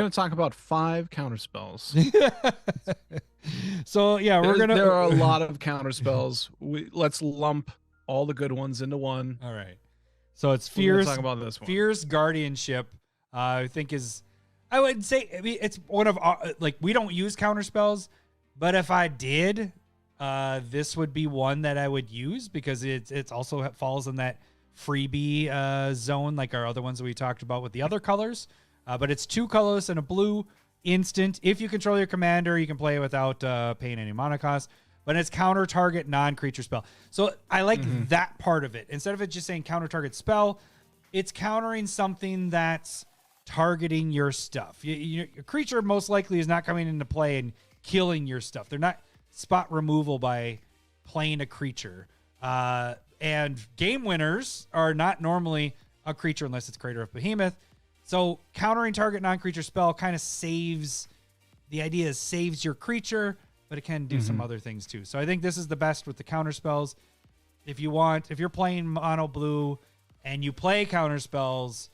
going to talk about 5 counter spells. So yeah, There are a lot of counter spells. Let's lump all the good ones into one. All right. So it's We're fierce. talk about this one. Fierce guardianship. I think I would say, I mean, it's one of our, like, we don't use counter spells, but if I did, this would be one that I would use because it's also falls in that freebie zone, like our other ones that we talked about with the other colors. But it's 2 colors and a blue instant. If you control your commander, you can play it without paying any mana cost. But it's counter target non-creature spell. So I like that part of it. Instead of it just saying counter target spell, it's countering something that's targeting your stuff. Your creature most likely is not coming into play and killing your stuff. They're not spot removal by playing a creature. And game winners are not normally a creature unless it's Crater of Behemoth. So countering target non-creature spell kind of saves your creature, but it can do some other things too. So I think this is the best with the counter spells. If you're playing mono blue and you play counter spells,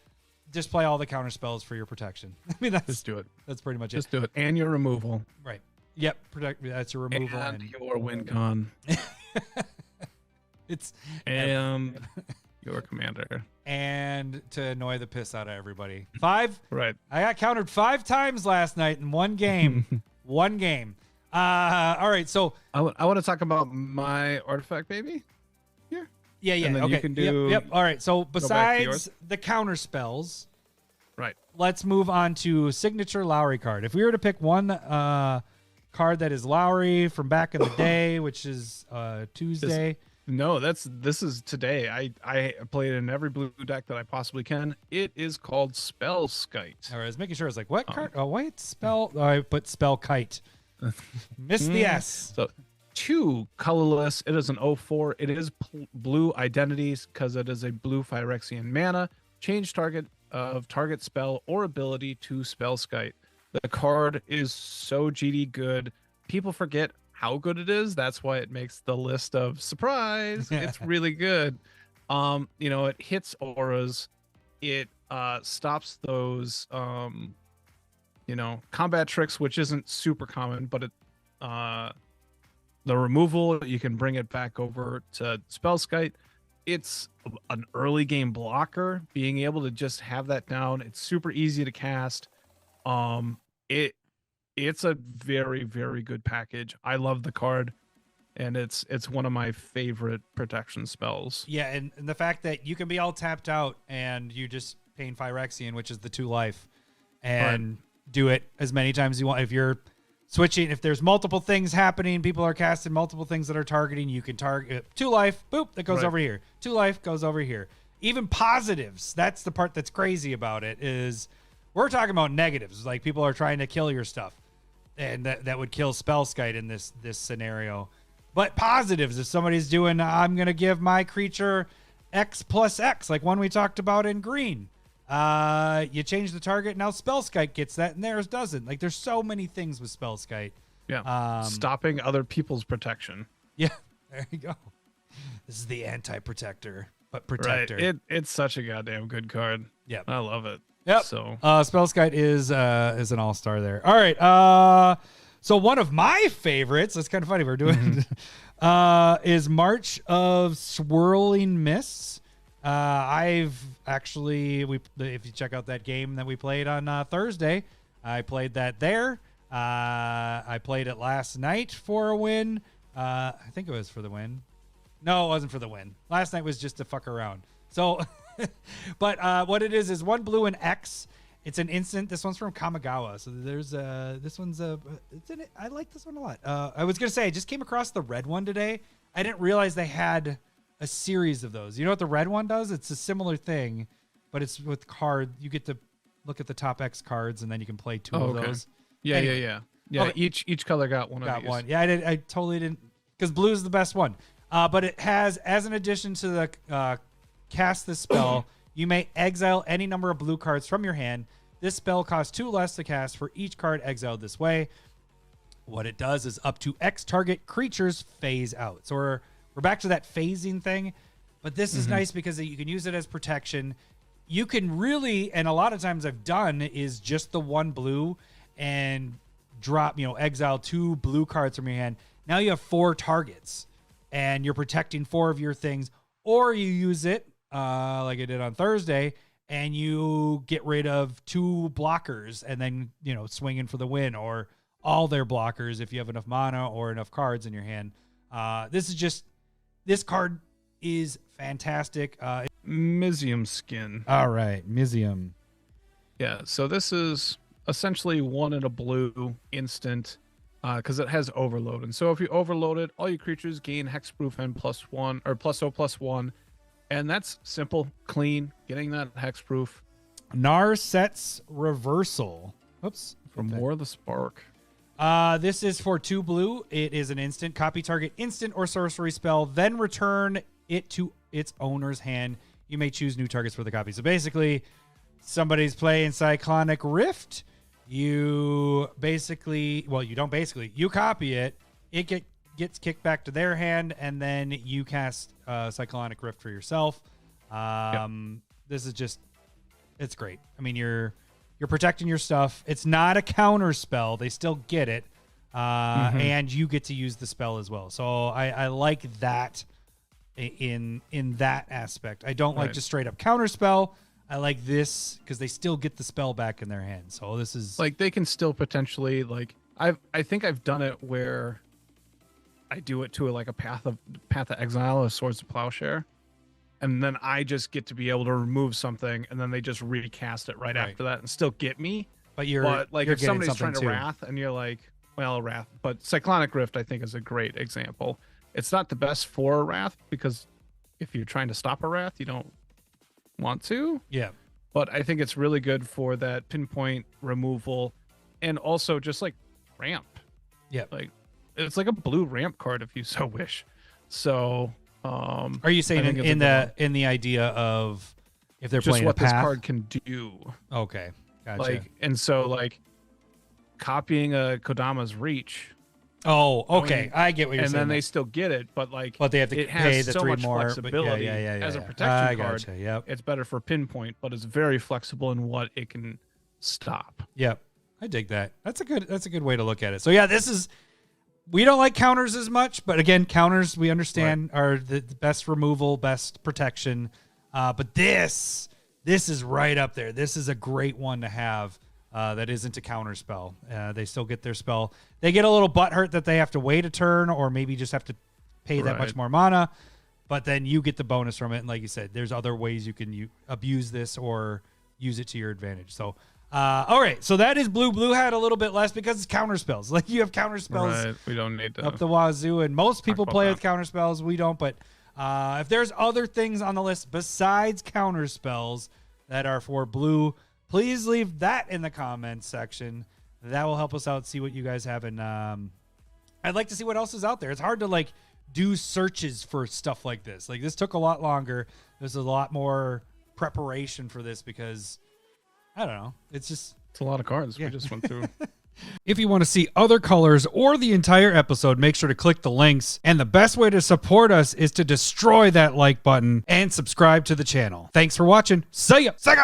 just play all the counter spells for your protection. I mean, just do it. That's pretty much Just do it. And your removal. Right. Yep. That's your removal. And your win con. It's your commander. And to annoy the piss out of everybody. 5. Right. I got countered 5 times last night in one game. One game. All right. So I want to talk about my artifact baby here. Yeah. And then Okay. you can do. Yep. All right. So besides the counter spells, right. Let's move on to signature Lowry card. If we were to pick one card that is Lowry from back in the day, which is Tuesday. This is today. I played in every blue deck that I possibly can. It is called Spell Skite. All right, I was making sure. I was like, what card? Oh, wait, spell. Oh, I put Spell Kite. Missed the S. So 2 colorless. It is an 0/4. It is blue identities because it is a blue Phyrexian mana. Change target of target spell or ability to Spell Skite. The card is so GD good. People forget how good it is. That's why it makes the list of surprise. It's really good. It hits auras. It stops those combat tricks, which isn't super common, but the removal, you can bring it back over to Spellskite. It's an early game blocker. Being able to just have that down, it's super easy to cast. It's a very, very good package. I love the card, and it's one of my favorite protection spells. Yeah, and the fact that you can be all tapped out and you just paying Phyrexian, which is the 2 life, and do it as many times as you want. If you're switching, if there's multiple things happening, people are casting multiple things that are targeting, you can target 2 life, boop, that goes over here. 2 life goes over here. Even positives, that's the part that's crazy about it, is we're talking about negatives. Like, people are trying to kill your stuff. And that would kill Spellskite in this scenario. But positives, if somebody's doing, I'm going to give my creature X plus X, like one we talked about in green. You change the target, now Spellskite gets that, and theirs doesn't. Like, there's so many things with Spellskite. Yeah, stopping other people's protection. Yeah, there you go. This is the anti-protector, but protector. Right. It's such a goddamn good card. Yeah, I love it. Yep. So Spellskite is an all-star there. All right. So one of my favorites, it's kind of funny we're doing is March of Swirling Mists. I've actually if you check out that game that we played on Thursday, I played that there. I played it last night for a win. I think it was for the win. No, it wasn't for the win. Last night was just to fuck around. So but what it is 1 blue and X. It's an instant. This one's from Kamigawa. So there's this one's I like this one a lot. I was gonna say I just came across the red one today. I didn't realize they had a series of those. You know what the red one does? It's a similar thing, but it's with card. You get to look at the top X cards, and then you can play 2 of those. Yeah, anyway. Yeah. Okay. Each color got one of these. Got one. Yeah, I totally didn't, because blue is the best one. But it has, as an addition to the cast this spell, you may exile any number of blue cards from your hand. This spell costs 2 less to cast for each card exiled this way. What it does is up to X target creatures phase out. So we're back to that phasing thing, but this is nice because you can use it as protection. you can really, and a lot of times I've done is just the one blue and drop, exile 2 blue cards from your hand. Now you have 4 targets and you're protecting 4 of your things, or you use it like I did on Thursday and you get rid of 2 blockers and then, swing in for the win, or all their blockers if you have enough mana or enough cards in your hand. This card is fantastic. Mizium skin. All right, Mizium. Yeah, so this is essentially 1 in a blue instant because it has overload. And so if you overload it, all your creatures gain hexproof and +1 or +0/+1. And that's simple, clean, getting that hexproof. Narset's Reversal. Oops. From War of the Spark. This is for 2 blue. It is an instant. Copy target instant or sorcery spell, then return it to its owner's hand. You may choose new targets for the copy. So basically, somebody's playing Cyclonic Rift. You basically, well, you don't basically. You copy it. It gets kicked back to their hand, and then you cast Cyclonic Rift for yourself. This is just, it's great. I mean, you're protecting your stuff. It's not a counter spell. They still get it. And you get to use the spell as well. So I like that in that aspect. I don't like just straight up counter spell. I like this because they still get the spell back in their hand. So this is like they can still potentially I think I've done it where I do it to like a Path of Exile or Swords of Plowshare. And then I just get to be able to remove something, and then they just recast it right after that and still get me. But if somebody's trying to Wrath, and you're like, well, Wrath. But Cyclonic Rift, I think, is a great example. It's not the best for a Wrath, because if you're trying to stop a Wrath, you don't want to. Yeah. But I think it's really good for that pinpoint removal, and also just like ramp. Yeah. Like it's like a blue ramp card if you so wish. So. Are you saying in the idea of if they're just playing what a path? this card can do? Okay, gotcha. Copying a Kodama's Reach. Oh, okay, I get what you're saying. And then they still get it, but they have to pay the so 3 much more flexibility. As a protection card, Yep. It's better for pinpoint, but it's very flexible in what it can stop. Yep, I dig that. That's a good way to look at it. So yeah, this is. We don't like counters as much, but again, counters we understand are the best removal, best protection. But this is right up there. This is a great one to have that isn't a counter spell. They still get their spell. They get a little butthurt that they have to wait a turn or maybe just have to pay that much more mana, but then you get the bonus from it. And like you said, there's other ways you can abuse this or use it to your advantage. So all right, so that is blue. Blue had a little bit less because it's counter spells. Like you have counter spells. Right. We don't need to up the wazoo, and most people play with counter spells. We don't, but if there's other things on the list besides counter spells that are for blue, please leave that in the comments section. That will help us out. See what you guys have, and I'd like to see what else is out there. It's hard to do searches for stuff like this. Like this took a lot longer. There's a lot more preparation for this because. I don't know. It's a lot of cards we just went through. If you want to see other colors or the entire episode, make sure to click the links. And the best way to support us is to destroy that like button and subscribe to the channel. Thanks for watching. See ya. Suck up.